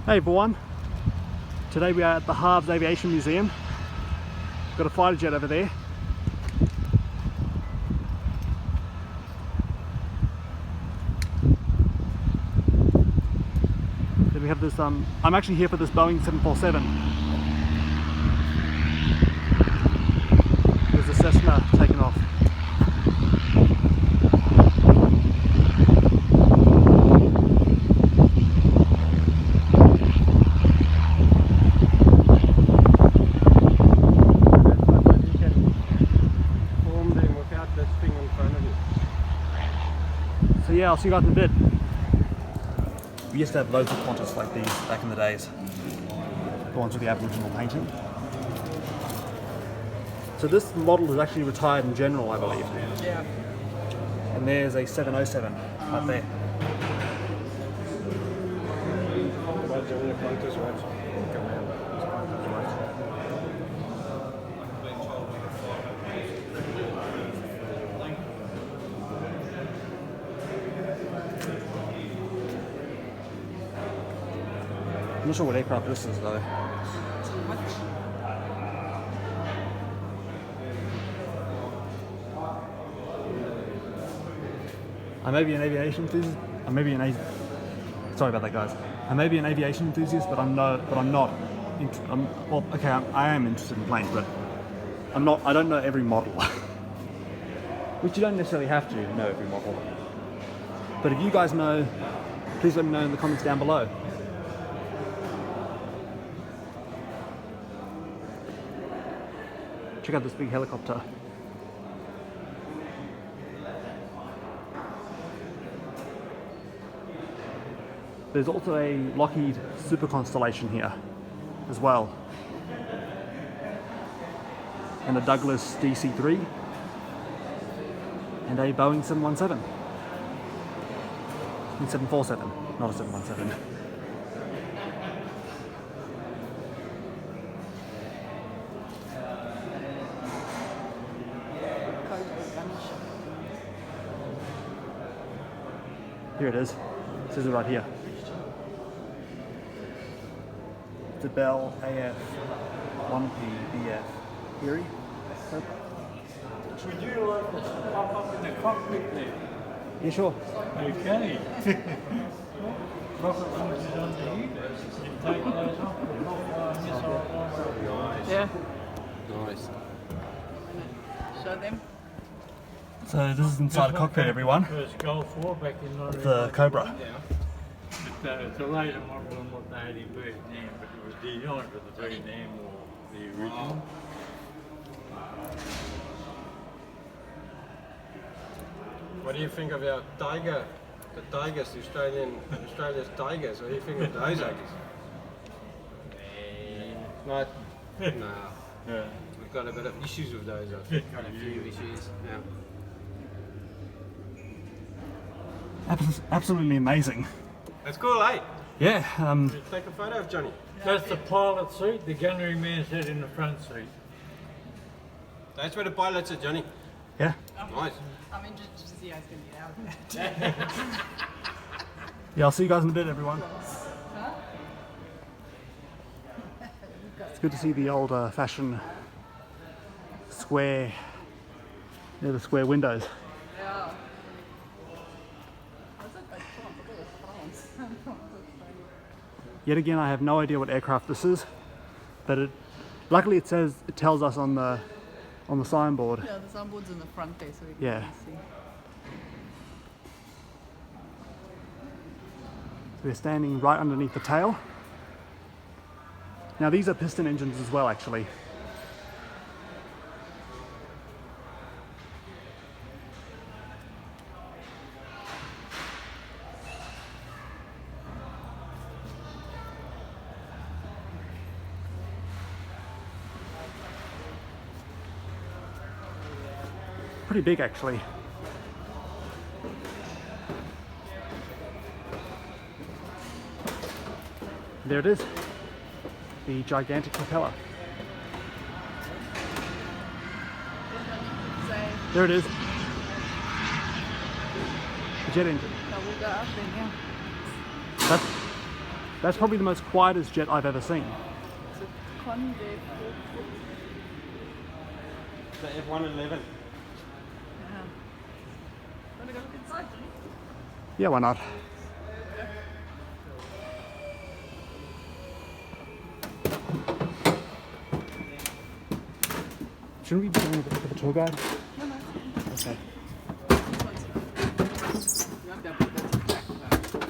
Hey everyone, today we are at the HARS Aviation Museum. Got a fighter jet over there. Then we have this, I'm actually here for this Boeing 747. There's a Cessna taking off. So yeah, I'll see you guys in a bit. We used to have loads of Qantas like these back in the days. The ones with the Aboriginal painting. So this model is actually retired in general, I believe. Yeah. And there's a 707 right there. I'm not sure what aircraft this is though. I may be an aviation enthusiast. Sorry about that, guys. I may be an aviation enthusiast, but I'm not. Well, okay, I am interested in planes, but I'm not. I don't know every model. Which you don't necessarily have to know every model. But if you guys know, please let me know in the comments down below. Check out this big helicopter. There's also a Lockheed Super Constellation here as well. And a Douglas DC-3 and a Boeing 717. And 747, not a 717. Here it is. It says it right here. It's a Bell AF 1PBF. Huey? Would you like to pop up in the cockpit there? Yeah, sure. Okay. Rocket launches under here. You take those off. Yeah. Nice. Show them. So this is inside a cockpit, everyone. First Gulf War back in The Cobra. Yeah. It's a later model than what they had in Vietnam, but it was designed for the Vietnam War, the original. What do you think of our tiger? The tigers, Australia's tigers. What do you think of those actors? Not. No. Yeah. We've got a bit of issues with those, I think. Got a few issues. Yeah. Absolutely amazing. That's cool, eh? Yeah. Take a photo of Johnny. That's the pilot seat, the gunnery man sat in the front seat. That's where the pilots are, Johnny. Yeah. Nice. I'm interested to see how it's going to get out of there. Yeah, I'll see you guys in a bit, everyone. It's good to see the old fashioned square, the square windows. Yeah. Yet again, I have no idea what aircraft this is, but luckily it tells us on the signboard. Yeah, the soundboard's in the front there, so we can Yeah. see. We're standing right underneath the tail. Now these are piston engines as well, actually. Pretty big, actually. There it is, the gigantic propeller. There it is. The jet engine. So we'll go up then, yeah. That's probably the most quietest jet I've ever seen. It's a Convair. The F-111. Yeah. Want to go look inside, Johnny? Yeah, why not? Shouldn't we be going with the tour guide? No, no. Okay. You won't be able to go to the back though.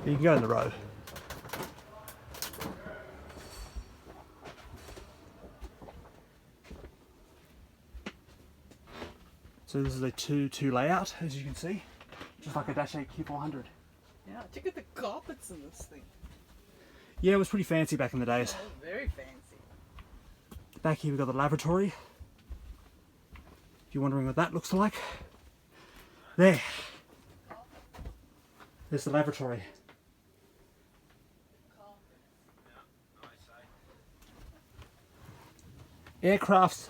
You can go in the road. So this is a 2-2 layout, as you can see, just like a Dash 8 Q400. Yeah, check out the carpets in this thing. Yeah, it was pretty fancy back in the days. Oh, very fancy. Back here we've got the lavatory. If you're wondering what that looks like, there. There's the lavatory. Aircrafts.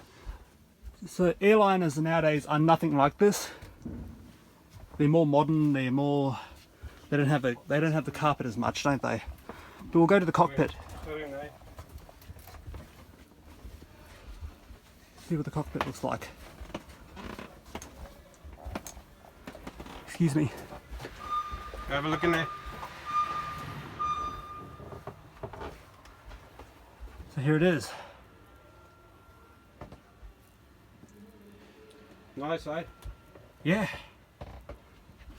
So airliners nowadays are nothing like this. They're more modern. They're more. They don't have the carpet as much, don't they? But we'll go to the cockpit. See what the cockpit looks like. Excuse me. Have a look in there. So here it is. Nice, eh? Yeah.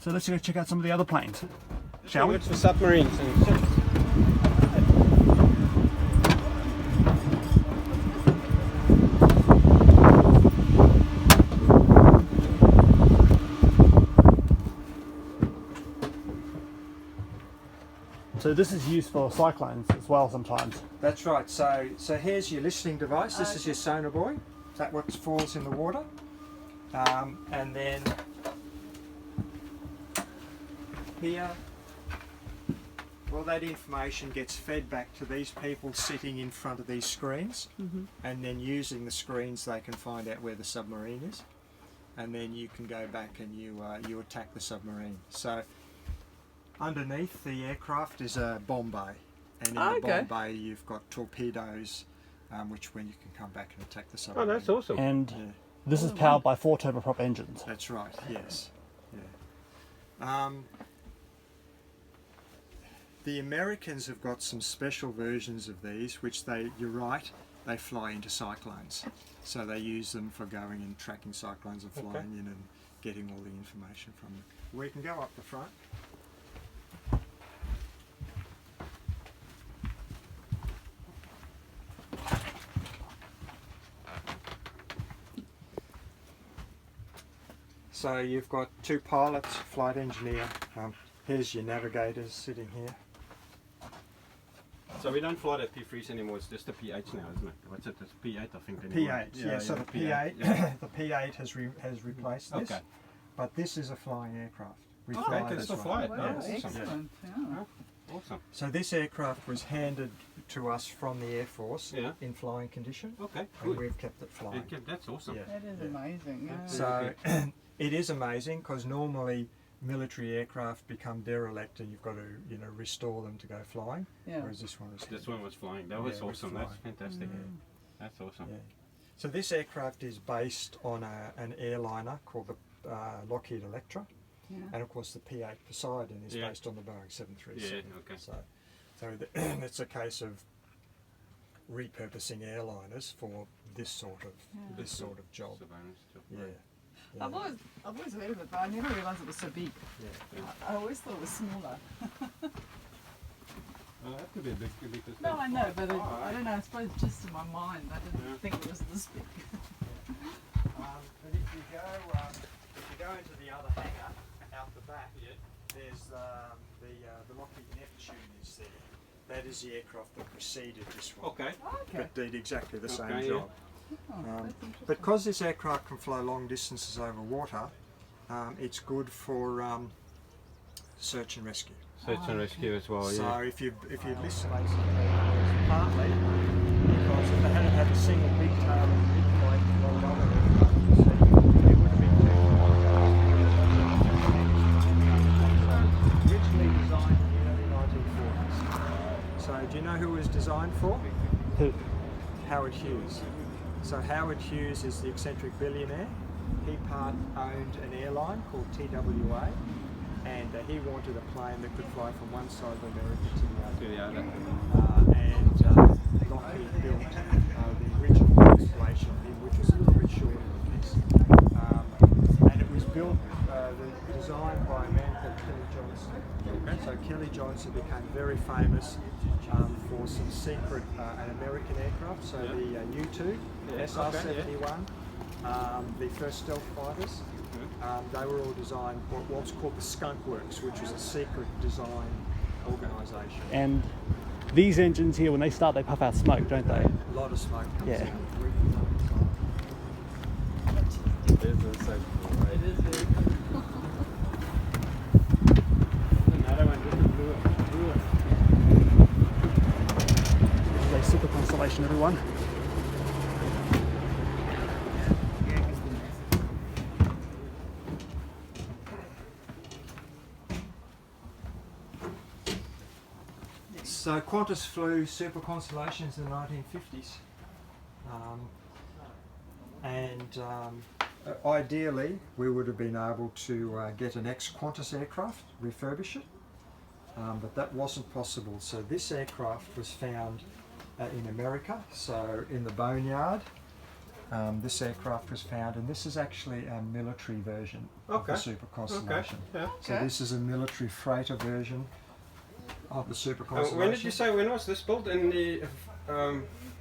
So let's go check out some of the other planes, shall we? It's for submarines and ships. So this is used for cyclones as well sometimes. That's right. So here's your listening device. This is your sonar buoy. That what falls in the water, and then here, all that information gets fed back to these people sitting in front of these screens, and then using the screens they can find out where the submarine is, and then you can go back and you attack the submarine. So underneath the aircraft is a bomb bay, and in the bomb bay you've got torpedoes, which when you can come back and attack the submarine. Oh, that's awesome. And Yeah. this is powered by 4 turboprop engines. That's right, yes. Yeah. The Americans have got some special versions of these, which you're right, they fly into cyclones. So they use them for going and tracking cyclones and flying in and getting all the information from them. We can go up the front. So you've got 2 pilots, flight engineer. Here's your navigators sitting here. So we don't fly the P3s anymore, it's just the P8s now, isn't it? What's it? It's P8, I think. P8, yeah. So the P8, yeah. the P8 has replaced this. Okay. But this is a flying aircraft. We Okay, fly can this still one. fly it. Wow, Yeah, awesome. excellent. Yeah. Awesome. So this aircraft was handed to us from the Air Force Yeah. in flying condition, Okay, and good. we've kept it flying. That's awesome. Yeah. That is amazing. Yeah. So it is amazing because normally military aircraft become derelict and you've got to restore them to go flying. Yeah. Whereas this one is. This one was flying. That was Yeah, it was awesome. That's flying. fantastic. That's awesome. Yeah. So this aircraft is based on an airliner called the Lockheed Electra, Yeah. and of course the P8 Poseidon is Yeah. based on the Boeing 737. Yeah, okay. So it's a case of repurposing airliners for this sort of job. Surveillance job, Yeah. right. Yeah. I've always heard of it, but I never realised it was so big. Yeah. I always thought it was smaller. Well, that could be big because No, I know, but Oh, I don't know. I suppose just in my mind, I didn't Yeah. think it was this big. But if you go into the other hangar out the back, there's the Lockheed Neptune is there. That is the aircraft that preceded this one. Okay. Okay. But did exactly the same Okay, yeah. job. Oh, that's interesting. Because this aircraft can fly long distances over water, it's good for search and rescue. Search and rescue as well, So yeah. if you listen, partly because if they hadn't had a single big tail and big plane rolled over aircraft, you see, it would have been too. Originally designed in the early do you know who it was designed for? Who? Howard Hughes. So Howard Hughes is the eccentric billionaire. He owned an airline called TWA, and he wanted a plane that could fly from one side of America to the other. Lockheed built the original Constellation, which was a little bit shorter than this. And it was built, designed by a man called Kelly Johnson. Okay. So Kelly Johnson became very famous for some secret an American aircraft, so the U-2, SR-71, the first stealth fighters. They were all designed by what's called the Skunk Works, which was a secret design organisation. And these engines here, when they start, they puff out smoke, don't they? A lot of smoke comes Yeah. out. It is so cool, right? It is very cool. Another one just blew it. This is a super Constellation, everyone. So Qantas flew Super Constellations in the 1950s, ideally we would have been able to get an ex-Qantas aircraft, refurbish it, but that wasn't possible. So this aircraft was found in America, so in the boneyard. This aircraft was found, and this is actually a military version of the Super Constellation. Okay. Yeah. So this is a military freighter version of the Super Constellation. When did you say, when was this built? In the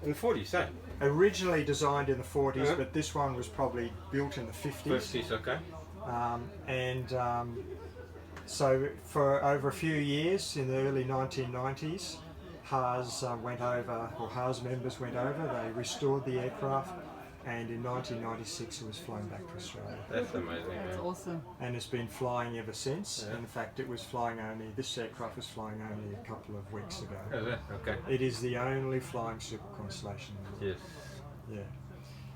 40s, eh? Originally designed in the 40s, but this one was probably built in the 50s. 50s, okay. So for over a few years in the early 1990s, HARS went over, or HARS members went over, they restored the aircraft, and in 1996 it was flown back to Australia. That's amazing. That's awesome. And it's been flying ever since. In fact, it was flying only, this aircraft was flying only a couple of weeks ago. Is it? Okay. It is the only flying Super Constellation in the world. Yes. Yeah.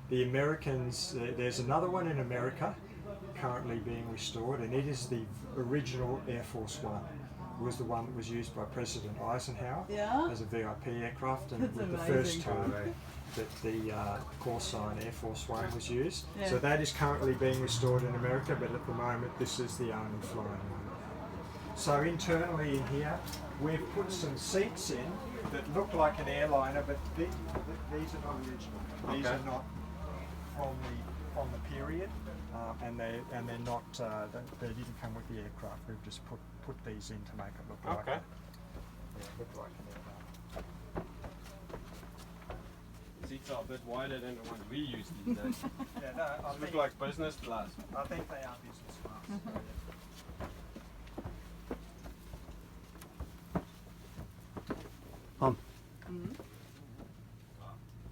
The Americans, there's another one in America currently being restored, and it is the original Air Force One. It was the one that was used by President Eisenhower as a VIP aircraft, and it was the first time that the Corsign Air Force One was used. Yeah. So that is currently being restored in America, but at the moment this is the only flying one. So internally in here, we've put some seats in that look like an airliner, but these are not original. These are not from the period, and they're not. They didn't come with the aircraft. We've just put these in to make it look like look like an airliner. Seats are a bit wider than the ones we use these days. Yeah, no, I Look think, like business class. I think they are business class.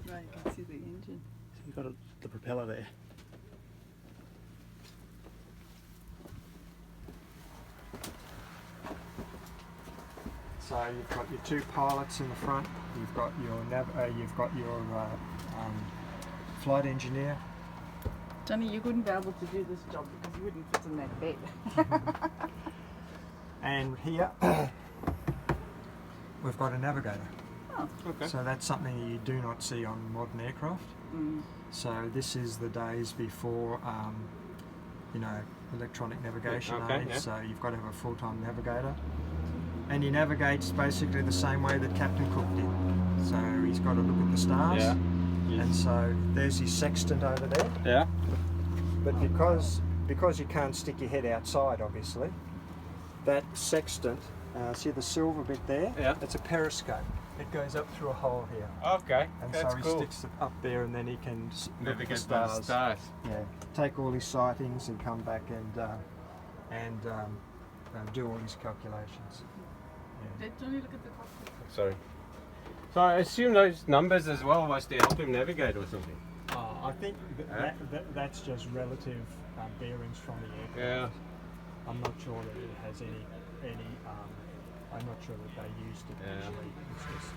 Right, you can see the engine. You've got the propeller there. So you've got your two pilots in the front. You've got your flight engineer. Johnny, you wouldn't be able to do this job because you wouldn't fit in that bed. And here we've got a navigator. Oh. Okay. So that's something you do not see on modern aircraft. So this is the days before, electronic navigation age. So you've got to have a full-time navigator. And he navigates basically the same way that Captain Cook did. So he's got to look at the stars. Yeah. And so there's his sextant over there. Yeah. But because you can't stick your head outside, obviously, that sextant, see the silver bit there? Yeah. It's a periscope. It goes up through a hole here. Okay. And That's so he cool. sticks it up there, and then he can look at the Navigate by the stars. stars. Yeah, take all his sightings and come back and do all his calculations. Did Johnny look at the cockpit? Sorry. So I assume those numbers as well was to help him navigate or something. I think that's just relative bearings from the aircraft. Yeah. I'm not sure that it has any. I'm not sure that they used it actually. It's just,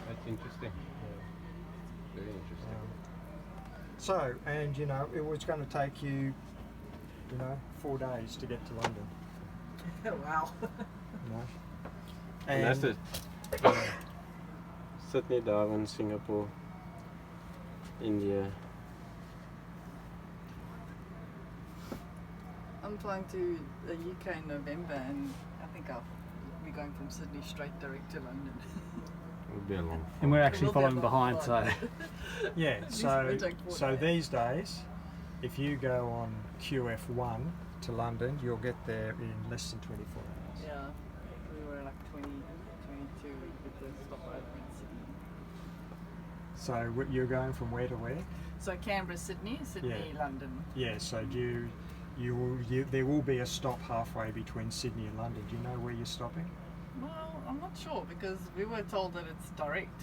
That's interesting. Very interesting. So, and it was going to take you, 4 days to get to London. Wow. You know? And that's it. Sydney, Darwin, Singapore, India. I'm flying to the UK in November, and I think we're going from Sydney straight direct to London. It'll be a long And we're It actually will be a following long behind, so flight. Yeah, least it won't take 4 so days. these days, if you go on QF1 to London, you'll get there in less than 24 hours. Yeah, we were like 22 with the stopover in Sydney. So you're going from where to where? So Canberra, Sydney, Sydney, Yeah. London. Yeah, so there will be a stop halfway between Sydney and London. Do you know where you're stopping? Well, I'm not sure because we were told that it's direct.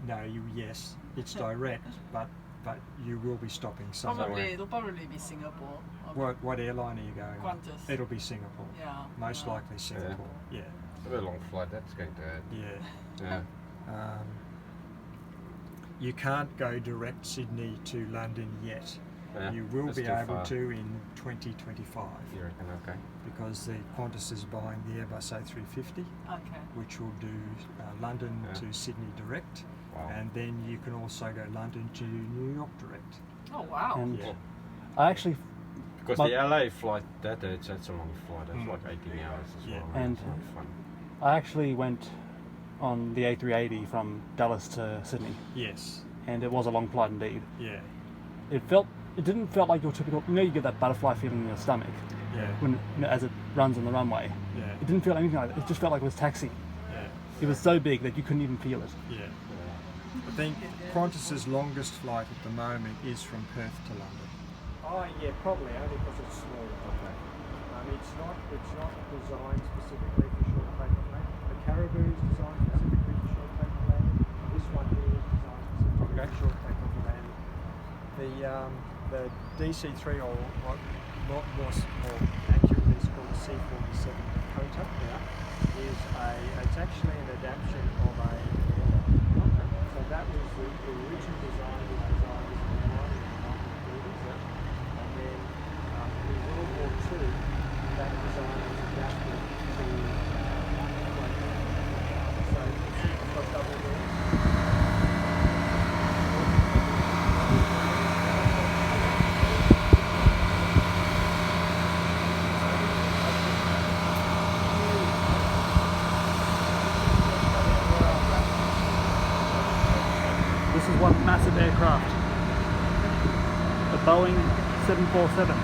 No, yes, it's direct, but you will be stopping somewhere. It'll probably be Singapore. What airline are you going on? Qantas. It'll be Singapore. Yeah. Most yeah. likely Singapore. Yeah. It'll be a long flight, that's going to add. Yeah. Yeah. You can't go direct Sydney to London yet. Yeah, You will that's be too able far. to in 2025 You reckon? Okay. because the Qantas is buying the Airbus A350, Okay. which will do London Yeah. to Sydney direct, Wow. and then you can also go London to New York direct. Oh wow. And Yeah. I actually, Because But- the LA flight, that's a long flight. That's like 18 hours as Yeah. well. And- it's not fun. I actually went on the A380 from Dallas to Sydney, Yes. and it was a long flight indeed. Yeah. It didn't feel like your typical. You know, you get that butterfly feeling in your stomach Yeah. when as it runs on the runway. Yeah. It didn't feel anything like that. It just felt like it was taxiing. Yeah. It was so big that you couldn't even feel it. Yeah. I think Qantas's longest flight at the moment is from Perth to London. Oh yeah, probably only because it's smaller. Okay. It's not designed specifically for short takeoff landing. The Caribou is designed specifically for short takeoff landing. This one here is designed specifically for short takeoff landing. The DC-3, or what more accurately is called the C-47 Dakota, it's actually an adaptation of a airline. So that was the original design was designed as an airline in the 1930s, and then in World War II, that design was adapted to so it's got double doors. This is one massive aircraft, a Boeing 747.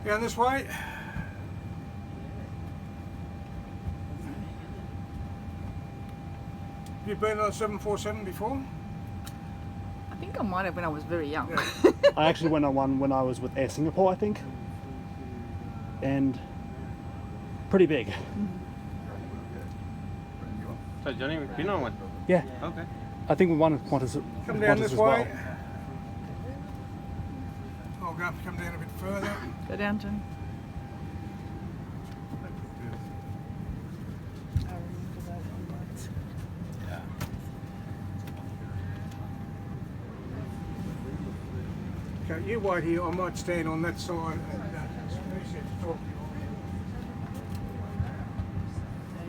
Down this way. Have you been on a 747 before? I think I might have when I was very young. Yeah. I actually went on one when I was with Air Singapore, I think, and pretty big. So Johnny, we've been on one. Yeah, Okay. I think we won Qantas, Come down Qantas this as way. well. I'll go come down a bit further. Go down, Jim. I remember that one. Okay, you wait here. I might stand on that side and talk. You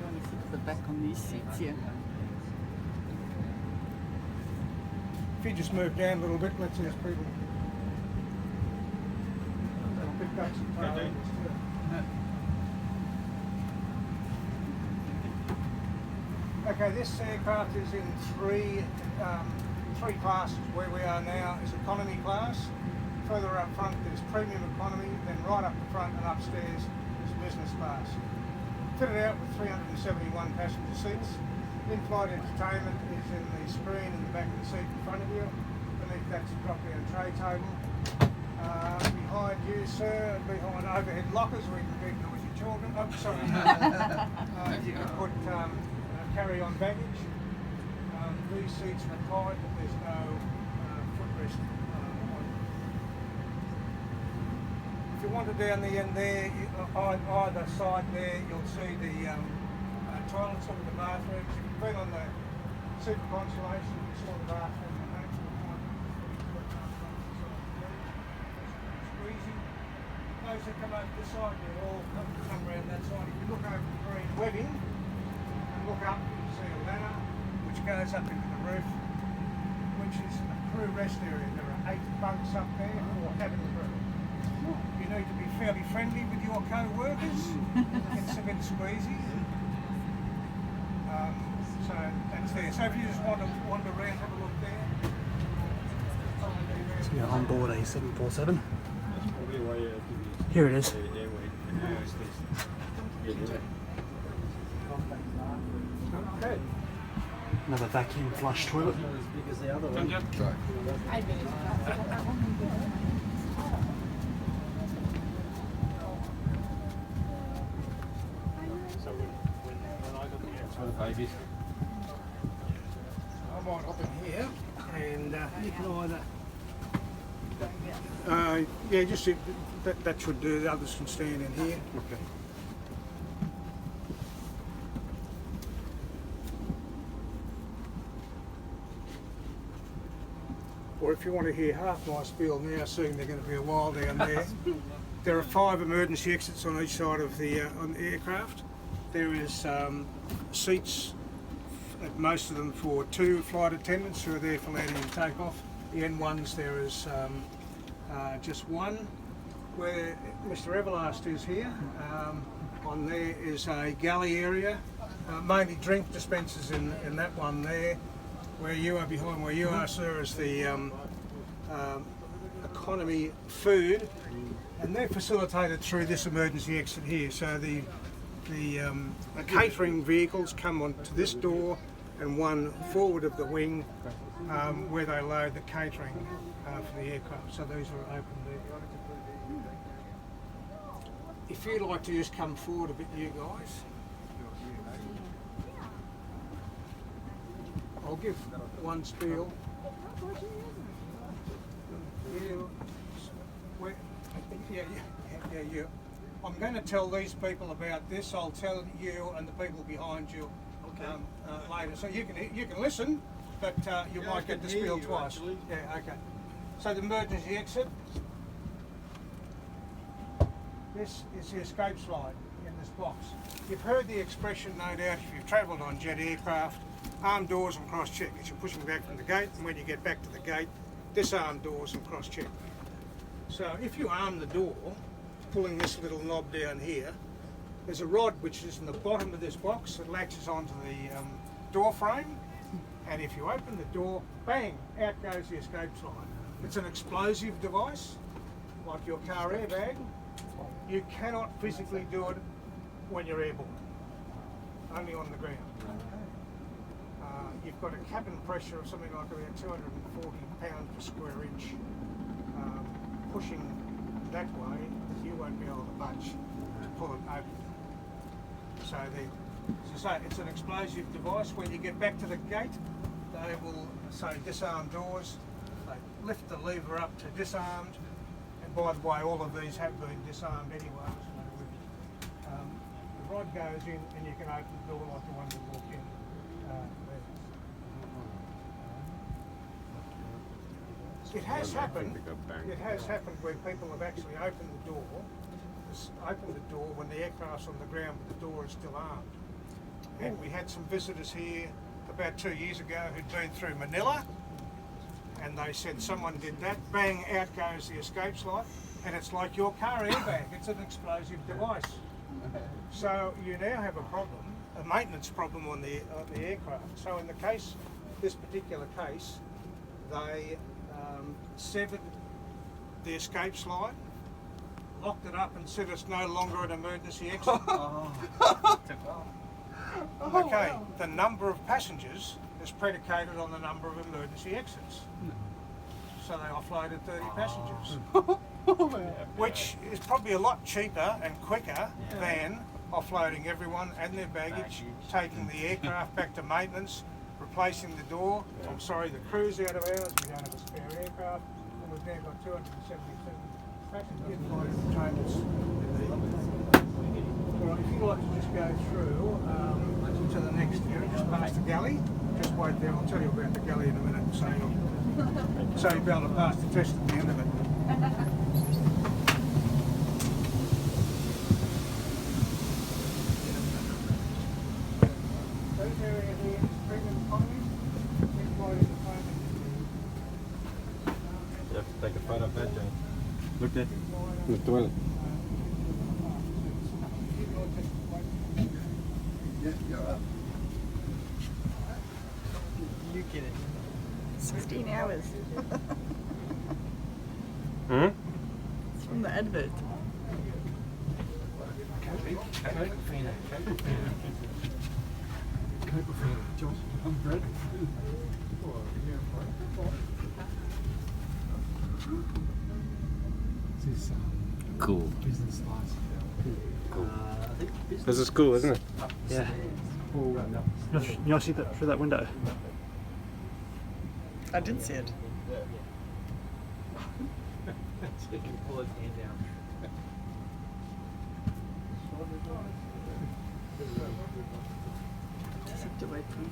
want to sit at the back on these seats here. If you just move down a little bit, let's see these people. Big ducks and tails. Okay, this aircraft is in three classes. Where we are now is economy class. Further up front there's premium economy, then right up the front and upstairs is business class. Fitted out with 371 passenger seats. In-flight entertainment is in the screen in the back of the seat in front of you. Beneath that's a drop-down tray table. Behind you, sir, behind overhead lockers where you can keep noisy children. Oh, sorry. You can put carry-on baggage. These seats are reclined, but there's no footrest on. If you wander down the end there, on either side there, you'll see the toilets and the bathrooms. If you've been on the Super Constellation, you saw the bathroom. Those that come over this side, they all come around that side. If you look over the green webbing and look up, you see a ladder which goes up into the roof, which is a crew rest area. There are 8 bunks up there for cabin crew. You need to be fairly friendly with your co-workers. It's a bit squeezy. So that's there. So if you just want to wander around, have a look there. So you're on board a 747. That's probably why you have to be Here it is. Okay. Another vacuum flush toilet. Babies. I might hop in here and you can either. Yeah, just see, that should do. The others can stand in here. Okay. Or if you want to hear half my spiel now, seeing they're going to be a while down there. There are 5 emergency exits on each side of the on the aircraft. There is seats at most of them for 2 flight attendants who are there for landing and takeoff. The N1s there is just one. Where Mr. Everlast is here, on there is a galley area, mainly drink dispensers in that one there. Where you are, behind where you are, sir, is the economy food, and they're facilitated through this emergency exit here. So the catering vehicles come onto this door and one forward of the wing where they load the catering for the aircraft. So these are open there. If you'd like to just come forward a bit, you guys. I'll give one spiel. Yeah. I'm going to tell these people about this. I'll tell you and the people behind you later. So you can listen, but you might get the spiel twice. Actually. Yeah, okay. So the emergency exit. This is the escape slide in this box. You've heard the expression, no doubt, if you've travelled on jet aircraft, armed doors and cross-check. As you're pushing back from the gate, and when you get back to the gate, disarm doors and cross-check. So if you arm the door, pulling this little knob down here, there's a rod which is in the bottom of this box that latches onto the door frame, and if you open the door, bang, out goes the escape slide. It's an explosive device, like your car airbag. You cannot physically do it when you're airborne, only on the ground. You've got a cabin pressure of something like about 240 pounds per square inch. Pushing that way, you won't be able to budge to pull it open. So as I say, it's an explosive device. When you get back to the gate, they will say disarm doors. They lift the lever up to disarmed. And by the way, all of these have been disarmed anyway. So the rod goes in and you can open the door like the one we walked in. It has happened. It has happened where people have actually opened the door when the aircraft's on the ground, but the door is still armed. And we had some visitors here about 2 years ago who'd been through Manila, and they said someone did that. Bang! Out goes the escape slide, and it's like your car airbag. It's an explosive device. So you now have a problem, a maintenance problem on the aircraft. So in this particular case, they severed the escape slide, locked it up and said it's no longer an emergency exit. Okay, the number of passengers is predicated on the number of emergency exits. So they offloaded 30 passengers, which is probably a lot cheaper and quicker than offloading everyone and their baggage, taking the aircraft back to maintenance, replacing the door. I'm sorry, the crew's out of hours, we don't have a spare aircraft, and we've now got 277 passengers trainers. Alright, if you'd like to just go through to the next area, just past the galley, just wait there, I'll tell you about the galley in a minute, so you'll be able to pass the test at the end of it. Those area here is premium economy. You have to take a photo of that, Jane. Look there. The toilet. You get it. 16 hours. Hmm? It's from the advert. Cool. Business class. This is cool, isn't it? Yeah. You'll see that through that window. I did see it. You can pull his hand down. Just have to wait for you to.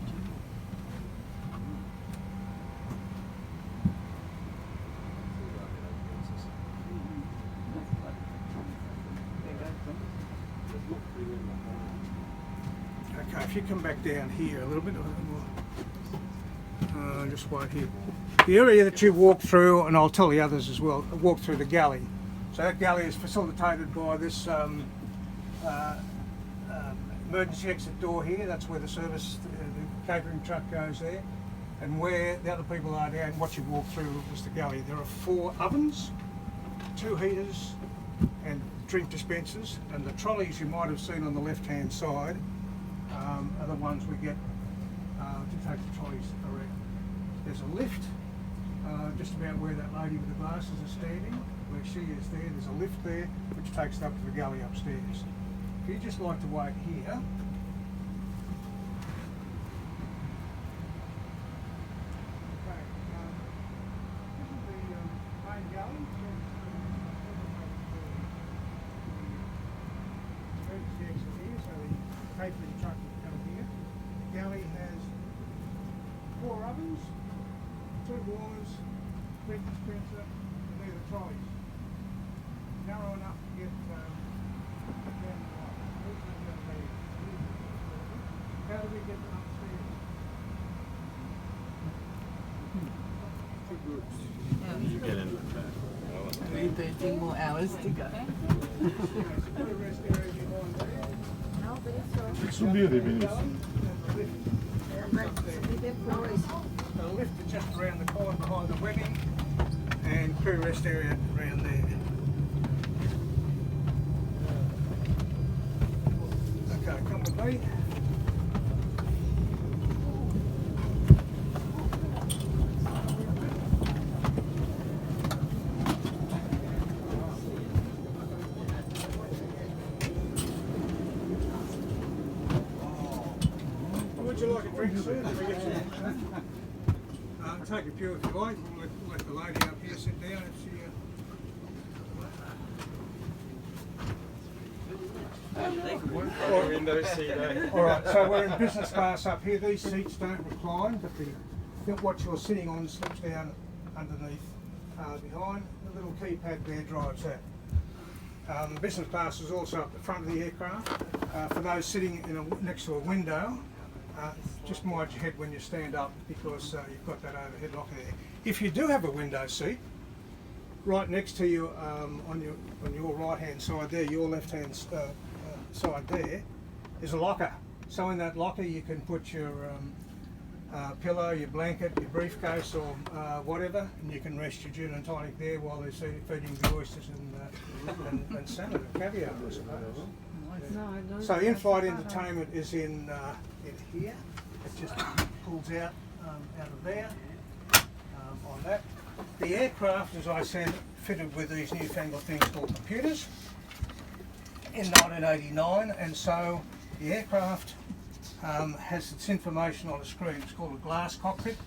Okay, if you come back down here a little bit, just wait here. The area that you walk through, and I'll tell the others as well, walk through the galley. So that galley is facilitated by this emergency exit door here. That's where the service, the catering truck goes there. And where the other people are down, what you walk through is the galley. There are 4 ovens, 2 heaters, and drink dispensers. And the trolleys you might have seen on the left-hand side are the ones we get to take the trolleys around. There's a lift just about where that lady with the glasses is standing, where she is there. There's a lift there which takes it up to the galley upstairs. If you just like to wait here. Okay, this is the main galley. Emergency exit here, so the catering truck will come here. The galley has 4 ovens, 2 warmers, drink dispenser, and they're the trolleys. Narrow enough to get down the line. How do we get them upstairs? You get in with that. Only 13 more hours to go. Put a rest area behind there. Subire beni. The lift is just around the corner behind the webbing, and crew rest area around there. away. Would you like a drink, sir? Can we get some? Take a few if you like. We'll let the lady up here sit down if she. Window seat, eh? Alright, so we're in business class up here. These seats don't recline, but what you're sitting on slips down underneath behind. The little keypad there drives that. Business class is also up the front of the aircraft. For those sitting next to a window, just mind your head when you stand up because you've got that overhead locker there. If you do have a window seat, right next to you on your right hand side there, your left hand side there, is a locker. So in that locker you can put your pillow, your blanket, your briefcase or whatever, and you can rest your gin and tonic there while they're feeding the oysters and salmon and caviar, I suppose. So in-flight entertainment is in here. It just pulls out of there on that. The aircraft, as I said, fitted with these newfangled things called computers in 1989, and so the aircraft has its information on a screen. It's called a glass cockpit,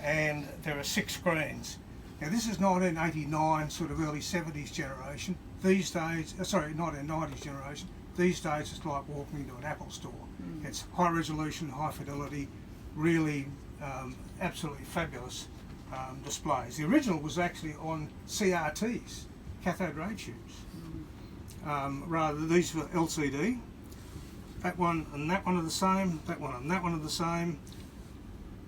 and there are 6 screens. Now this is 1989, sort of early 70s generation. These days, 1990s generation. These days it's like walking into an Apple store. It's high resolution, high fidelity, really absolutely fabulous displays. The original was actually on CRTs, cathode ray tubes. Rather, these were LCD. That one and that one are the same. That one and that one are the same.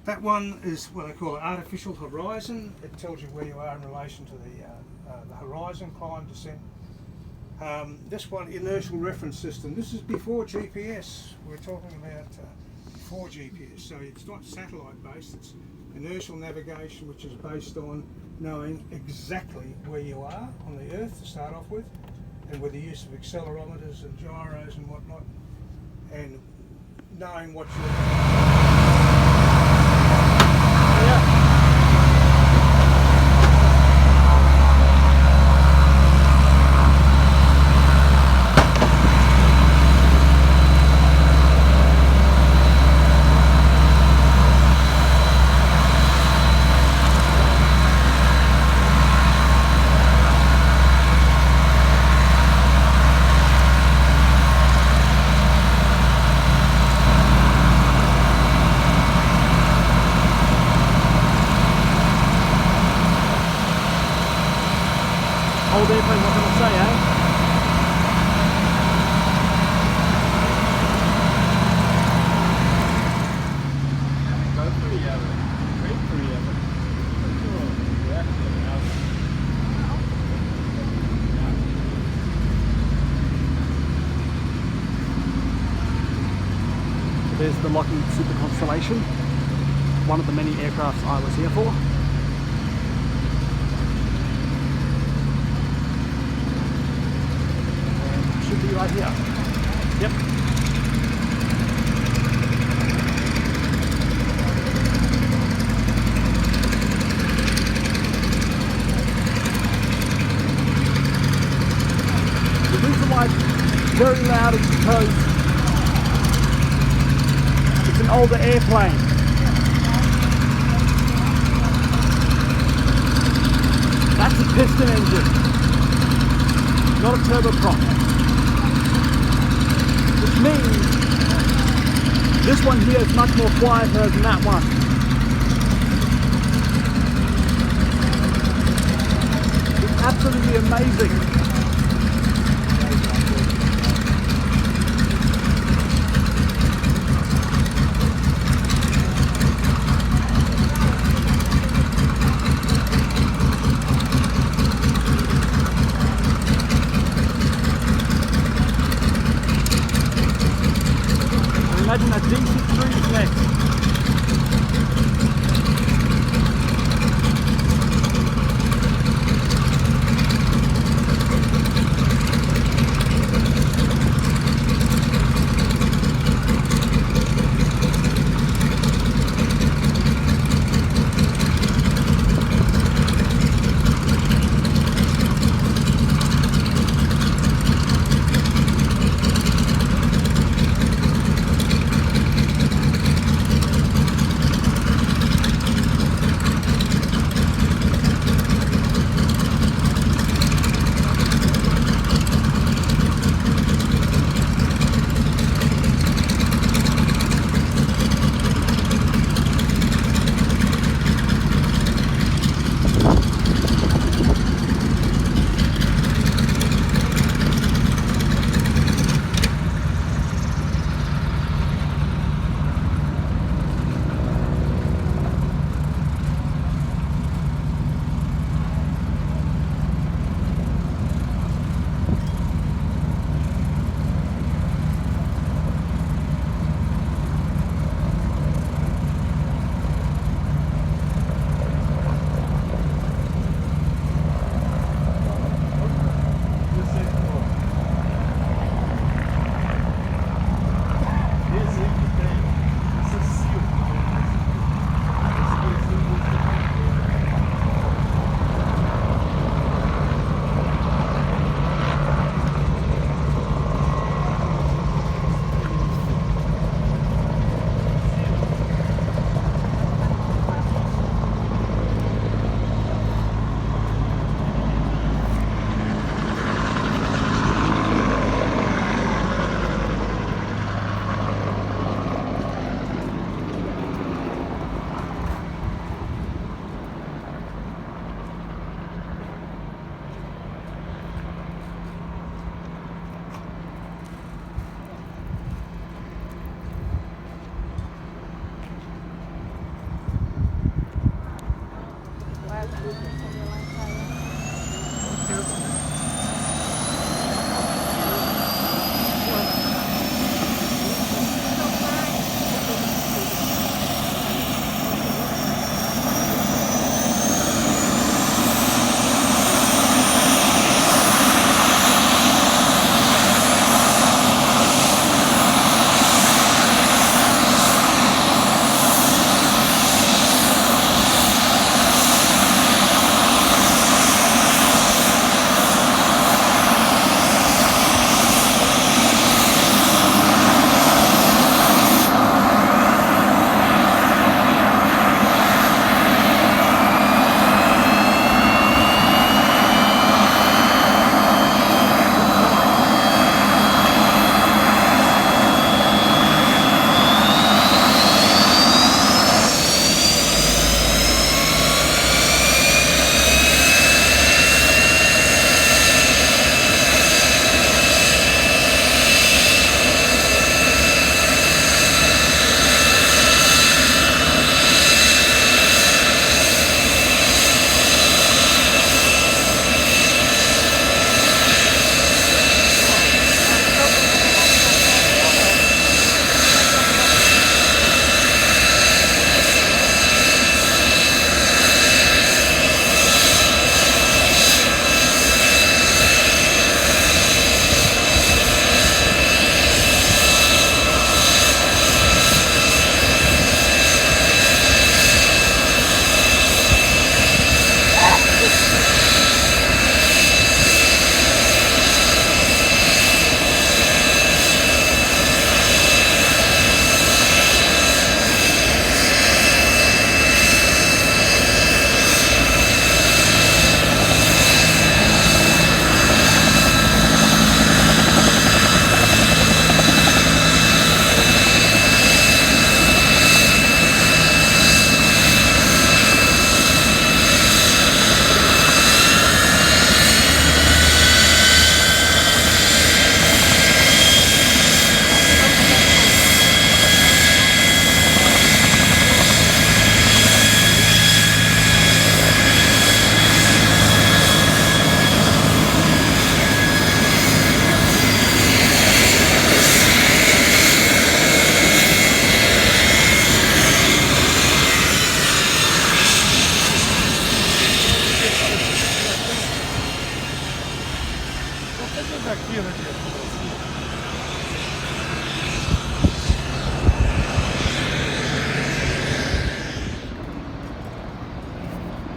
That one is what they call an artificial horizon. It tells you where you are in relation to the horizon, climb, descent. This one, inertial reference system. This is before GPS. We're talking about before GPS. So it's not satellite based. It's inertial navigation, which is based on knowing exactly where you are on the Earth to start off with, and with the use of accelerometers and gyros and whatnot, and knowing what you're. Old airplane, what can I say, eh? Go for the other. Wait for the other. So there's the Lockheed Super Constellation, one of the many aircrafts I was here for. Should be right here. Yep. The reason why it's very loud is because it's an older airplane. That's a piston engine, not a turboprop. Which means this one here is much more quieter than that one. It's absolutely amazing. Imagine a decent tree's next.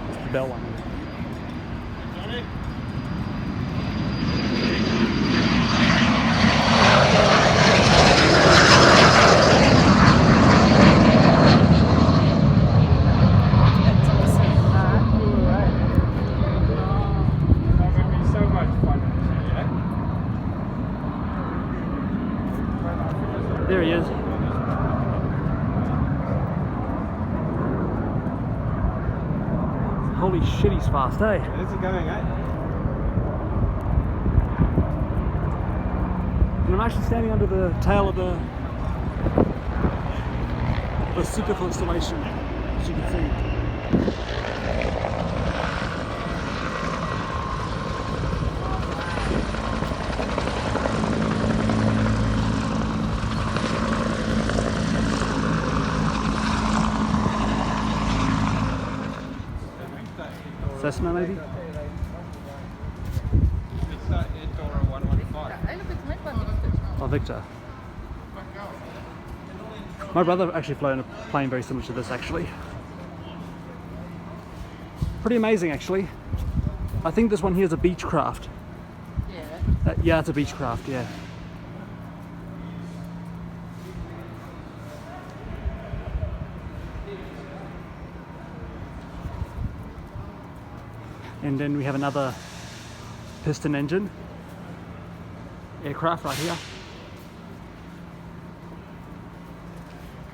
It's the bell one. That's awesome. So much fun, yeah? There he is. Holy shit, he's fast, eh? Where's he going, eh? And I'm actually standing under the tail of the super Constellation, as you can see. Cessna, maybe? Victa Airtourer 115. Oh, Victor. My brother actually flown a plane very similar to this, actually. Pretty amazing, actually. I think this one here is a Beechcraft. Yeah. Yeah, it's a Beechcraft, yeah. And then we have another piston engine aircraft right here.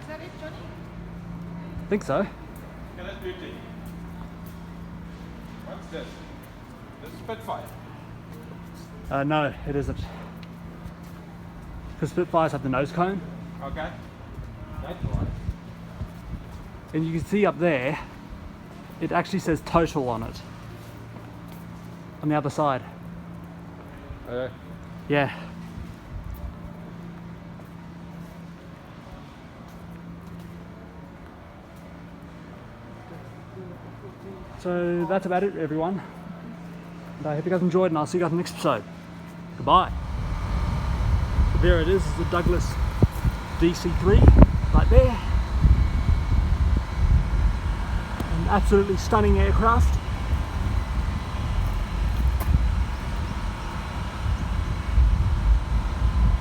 Is that it, Johnny? I think so. Okay, that's beauty. What's this? This is Spitfire. No, it isn't. Because Spitfires have the nose cone. Okay. That's right. And you can see up there, it actually says total on it. On the other side. Yeah. So that's about it, everyone. And I hope you guys enjoyed, and I'll see you guys in the next episode. Goodbye. There it is, the Douglas DC-3 right there. An absolutely stunning aircraft.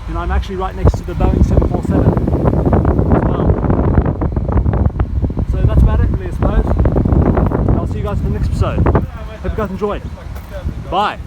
And I'm actually right next to the Boeing 747 as well. So that's about it, really, I suppose. And I'll see you guys in the next episode. Hope you guys enjoyed. Bye.